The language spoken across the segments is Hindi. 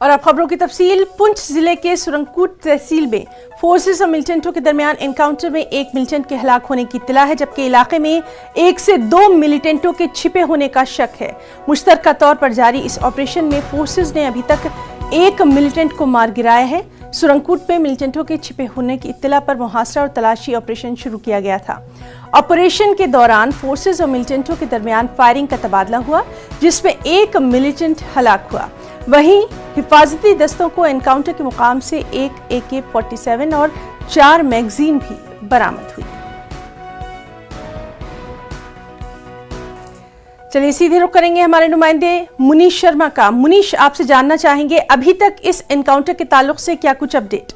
और अब खबरों की तफसील। पुंछ जिले के सुरंगकूट तहसील में फोर्सेस और मिलिटेंटों के दरमियान एनकाउंटर में एक मिलिटेंट के हलाक होने की इत्तला है, जबकि इलाके में 1 से 2 मिलिटेंटों के छिपे होने का शक है। मुश्तरका तौर पर जारी इस ऑपरेशन में फोर्सेस ने अभी तक 1 मिलिटेंट को मार गिराया है। सुरंगकूट में मिलिटेंटों के छिपे होने की इत्तला पर मुहासरा और तलाशी ऑपरेशन शुरू किया गया था। ऑपरेशन के दौरान फोर्सेस और मिलिटेंटों के दरमियान फायरिंग का तबादला हुआ, जिसमें 1 मिलिटेंट हलाक हुआ। वहीं हिफाजती दस्तों को एनकाउंटर के मुकाम से 1 AK-47 और 4 मैगजीन भी बरामद हुई। चलिए सीधे रुख करेंगे हमारे नुमाइंदे मुनीश शर्मा का। मुनीश, आपसे जानना चाहेंगे अभी तक इस एनकाउंटर के ताल्लुक से क्या कुछ अपडेट?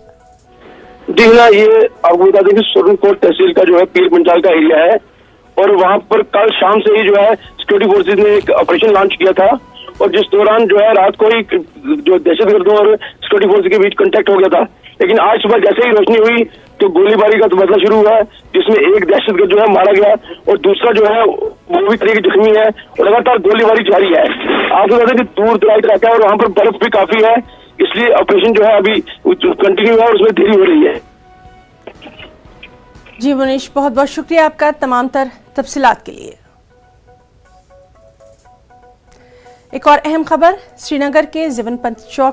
जी हाँ, ये आपको बता दें कि सुरंगकोट तहसील का जो है पीर पंचाल का एरिया है और वहाँ पर कल शाम से ही जो है सिक्योरिटी फोर्सेज ने एक ऑपरेशन लॉन्च किया था और जिस दौरान जो है रात को ही जो दहशतगर्दों और सिक्योरिटी फोर्स के बीच कांटेक्ट हो गया था। लेकिन आज सुबह जैसे ही रोशनी हुई तो गोलीबारी का तबादला शुरू हुआ, जिसमें एक दहशतगर्द जो है मारा गया और दूसरा जो है वो भी तरीके जख्मी है और लगातार गोलीबारी जारी है। आपको बता दें कि दूर दराज इलाका है और वहाँ पर बर्फ भी काफी है, इसलिए ऑपरेशन जो है अभी कंटिन्यू है और उसमें देरी हो रही है। जी मुनीश, बहुत बहुत शुक्रिया आपका तमाम तर तफसीलात के लिए। एक और अहम खबर, श्रीनगर के जीवन पंत चौक